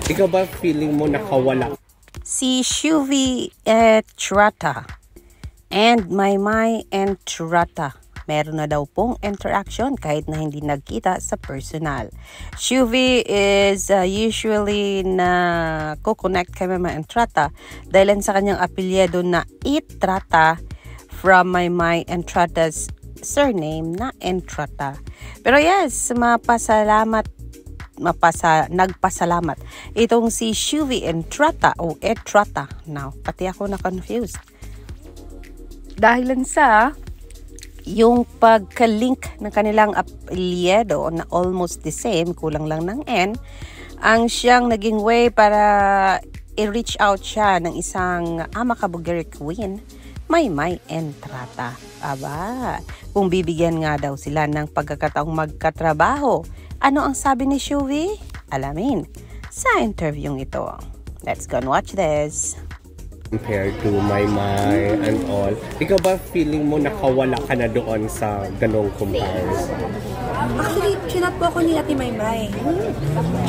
Ikaw ba feeling mo nakawala? Si Shuvi Entrata and Maymay Entrata. Meron na daw pong interaction kahit na hindi nagkita sa personal. Shuvi is usually na ko-connect kay Maymay Entrata dahil sa kanyang apelyido na Itrata from Maymay Entrata's surname na Entrata. Pero yes, nagpasalamat itong si Shuvi Entrata o Etrata. Now, pati ako na-confused. Dahilan sa yung pagka-link ng kanilang apelyido na almost the same, kulang lang ng N, ang siyang naging way para i-reach out siya ng isang Amakabugeri Queen, Maymay Entrata. Aba, kung bibigyan nga daw sila ng pagkakataong magkatrabaho, ano ang sabi ni Shuvi? Alamin sa interviewing ito. Let's go and watch this. Compared to Maymay and all, ikaw ba feeling mo nakawala ka na doon sa ganong comparison? Actually, chinat po ako ni Ate Maymay.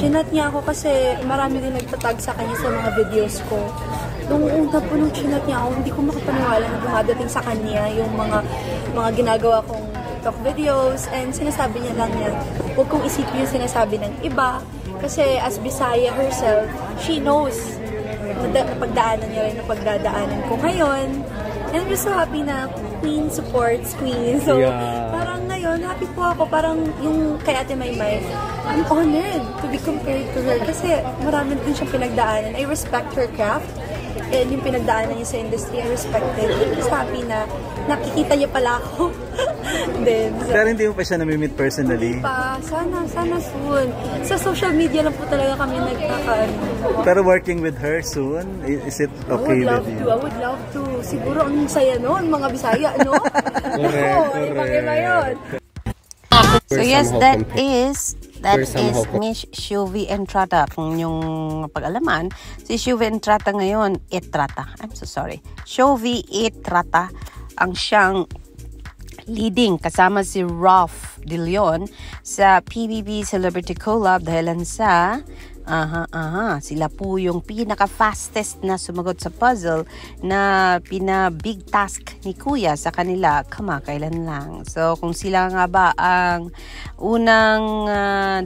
Chinat niya ako kasi marami din nagtatag sa kanya sa mga videos ko. Nung una po nung chinat niya ako, hindi ko makapaniwala na dumadating sa kanya yung mga ginagawa kong TikTok videos, and sinasabi niya lang niya, huwag kong isipin yung sinasabi ng iba kasi as Bisaya herself, she knows napagdaanan niya rin napagdadaanan ko ngayon. And I'm just so happy na Queen supports Queen. So, parang ngayon, happy po ako. Parang yung kay Ate Maymay, I'm honored to be compared to her kasi marami din siyang pinagdaanan. I respect her craft. And yung pinagdaanan niya sa industry, I respect it. I'm just happy na nakikita niya pala ako. Then, so, pero hindi mo pa siya namimit personally? Sana soon. Sa social media lang po talaga kami nagkakaano. Pero working with her soon, is it okay with you? I would love to. Siguro ang saya noon, mga Bisaya, no? Correct. Ibang-iba yun. So yes, that is Miss Shuvi Entrata. Kung yung pag-alaman, si Shuvi Entrata ngayon, Etrata. I'm so sorry. Shuvi Etrata ang siyang leading kasama si Ralph De Leon sa PBB Celebrity Collab dahilan sa sila po yung pinaka-fastest na sumagot sa puzzle na pina-big task ni Kuya sa kanila kamakailan lang. So, kung sila nga ba ang unang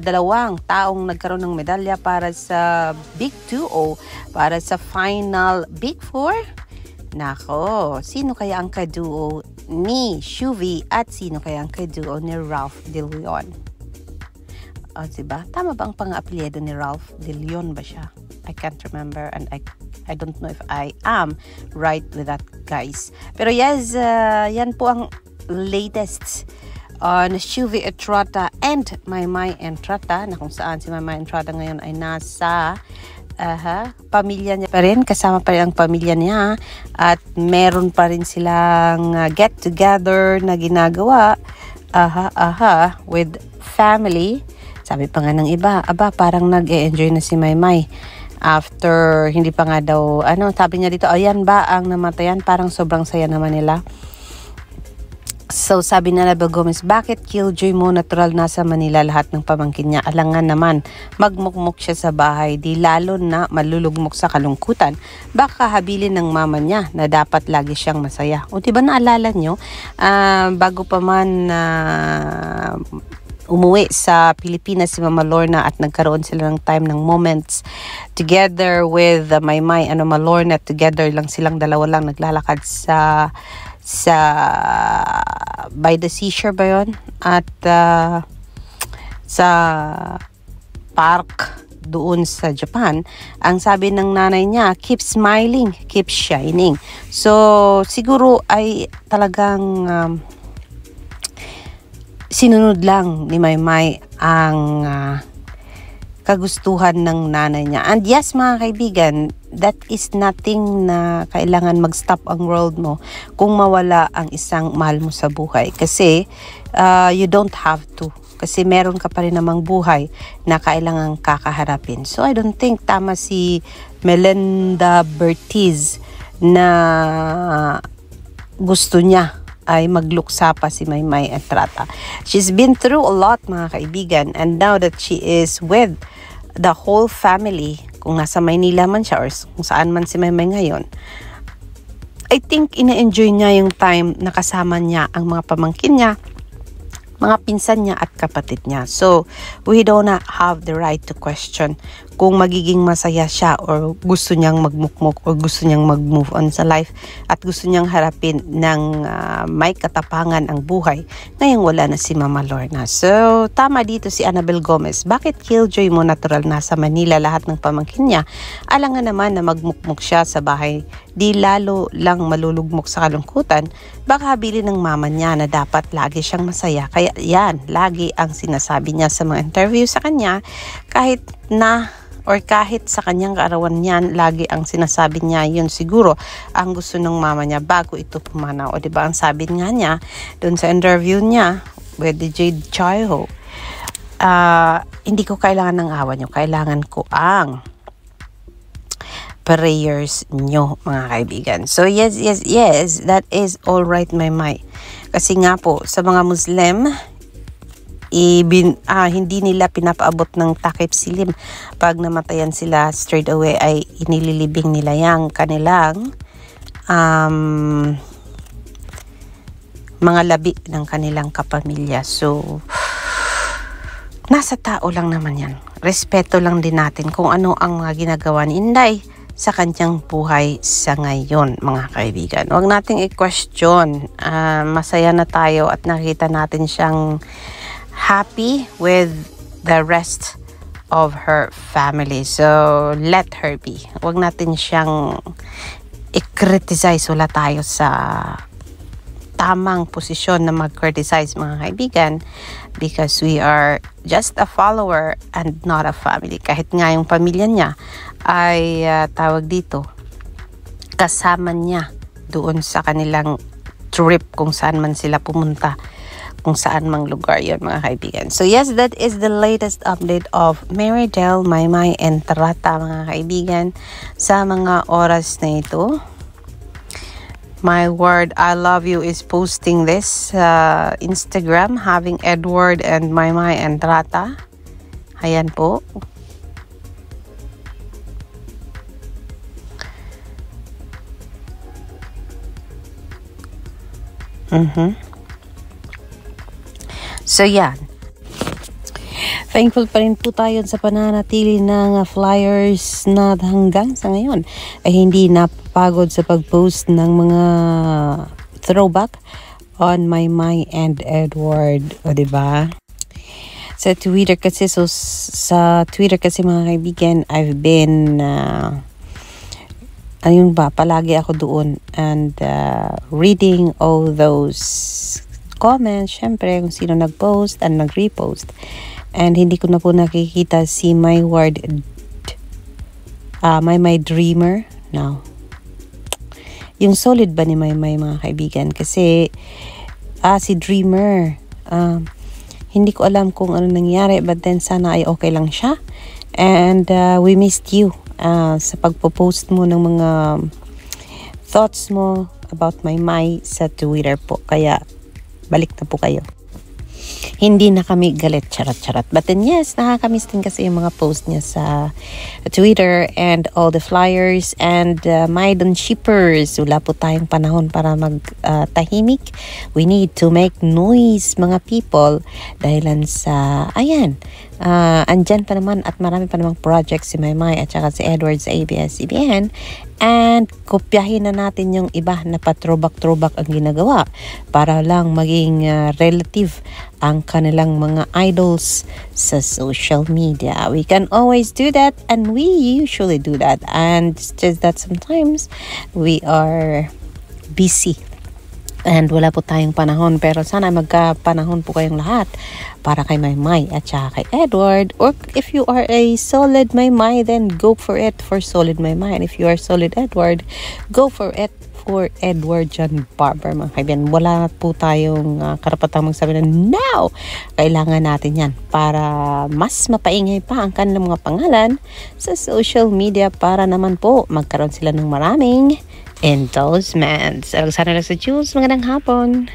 dalawang taong nagkaroon ng medalya para sa Big 2-0, para sa final Big 4, nako, sino kaya ang kaduo ni Shuvi at sino kaya ang kaduo ni Ralph De Leon? Diba? Tama ba ang pang-apelyido ni Ralph De Leon ba siya? I can't remember and I don't know if I am right with that, guys. Pero yes, yan po ang latest on Shuvi Entrata and Maymay Entrata, na kung saan si Maymay Entrata ngayon ay nasa pamilya niya pa rin, kasama pa rin ang pamilya niya, at meron pa rin silang get together na ginagawa with family. Sabi pa nga ng iba, parang nag-e-enjoy na si Maymay after hindi pa nga daw, sabi niya dito, ayan ba ang namatayan, parang sobrang saya naman nila. So sabi na Bel Gomez, bakit killjoy mo, natural nasa Manila lahat ng pamangkin niya, alangan naman magmukmuk siya sa bahay, di lalo na malulugmok sa kalungkutan, baka habilin ng mama niya na dapat lagi siyang masaya. O diba naalala nyo, bago pa man umuwi sa Pilipinas si Mama Lorna at nagkaroon sila ng time ng moments together with Maymay Mama Lorna, together lang silang dalawa lang naglalakad sa by the seashore ba yun? At sa park doon sa Japan, ang sabi ng nanay niya, keep smiling, keep shining. So siguro ay talagang sinunod lang ni Maymay ang kagustuhan ng nanay niya. And yes, mga kaibigan, that is nothing na kailangan mag-stop ang world mo kung mawala ang isang mahal mo sa buhay. Kasi you don't have to. Kasi meron ka pa rin namang buhay na kailangan kakaharapin. So I don't think tama si Melinda Bertiz na gusto niya ay magluksa pa si Maymay Entrata. She's been through a lot, mga kaibigan, and now that she is with the whole family, kung nasa Maynila man siya or kung saan man si Maymay ngayon, I think ina-enjoy niya yung time na kasama niya ang mga pamangkin niya, mga pinsan niya at kapatid niya. So, we do not have the right to question kung magiging masaya siya or gusto niyang magmukmuk or gusto niyang mag-move on sa life at gusto niyang harapin ng may katapangan ang buhay ngayong wala na si Mama Lorna. So, tama dito si Annabel Gomez. Bakit killjoy mo natural nasa Manila lahat ng pamangkin niya? Alangan naman na magmukmuk siya sa bahay, di lalo lang malulugmok sa kalungkutan, baka habilin ng mama niya na dapat lagi siyang masaya. Kaya yan, lagi ang sinasabi niya sa mga interview sa kanya, kahit sa kanyang kaarawan niyan, lagi ang sinasabi niya, yun siguro ang gusto ng mama niya bago ito pumanaw. O diba, ang sabi nga niya dun sa interview niya with the Jade Chaiho, hindi ko kailangan ng awa niyo, kailangan ko ang prayers nyo, mga kaibigan. So yes, that is all right, Maymay. Kasi nga po, sa mga Muslim, hindi nila pinapaabot ng takip silim. Pag namatayan sila, straight away ay inililibing nila yang kanilang mga labi ng kanilang kapamilya. So, nasa tao lang naman yan. Respeto lang din natin kung ano ang mga ginagawa ni Inday sa kanyang buhay sa ngayon, mga kaibigan. Huwag nating i-question. Masaya na tayo at nakita natin siyang happy with the rest of her family. So, let her be. Huwag natin siyang i-criticize. Wala tayo sa tamang posisyon na mag-criticize, mga kaibigan, because we are just a follower and not a family. Kahit nga yung pamilya niya ay tawag dito, kasama niya doon sa kanilang trip kung saan man sila pumunta, kung saan mang lugar yon, mga kaibigan. So yes, that is the latest update of Marydel, Maymay, and Trata, mga kaibigan, sa mga oras na ito. My Word, I Love You is posting this Instagram, having Edward and Maymay and Trata. Ayan po. So yan, thankful pa rin po tayo sa pananatili ng flyers na hanggang sa ngayon ay hindi napapagod sa pag-post ng mga throwback on Maymay and Edward, o diba? Sa Twitter kasi, mga kaibigan, I've been palagi ako doon and reading all those comments, syempre kung sino nag-post and nag-repost. And hindi ko na po nakikita si My Dreamer now. Yung solid ba ni Maymay, mga kaibigan? Kasi si Dreamer, hindi ko alam kung ano nangyari, but then sana ay okay lang siya. And we missed you sa pagpo-post mo ng mga thoughts mo about Maymay sa Twitter po. Kaya balik na po kayo. Hindi na kami galit, charat-charat. But then yes, nakakamiss din kasi yung mga post niya sa Twitter and all the flyers and Maydon shippers. Wala po tayong panahon para magtahimik. We need to make noise, mga people, dahilan sa, ayan, andyan pa naman at marami pa namang projects si Maymay at saka si Edward sa ABS-CBN. And kopyahin na natin yung iba na patrobak-trobak ang ginagawa para lang maging relative ang kanilang mga idols sa social media. We can always do that and we usually do that. And it's just that sometimes we are busy and wala po tayong panahon, pero sana magkapanahon po kayong lahat para kay Maymay at saka kay Edward. Or if you are a solid Maymay, then go for it for solid Maymay. And if you are solid Edward, go for it for Edward John Barber, mga kaibigan. Wala po tayong karapatang magsabi na now, kailangan natin yan para mas mapaingay pa ang kanilang mga pangalan sa social media para naman po magkaroon sila ng maraming endorsements. Alexander sa Jules, magandang hapon.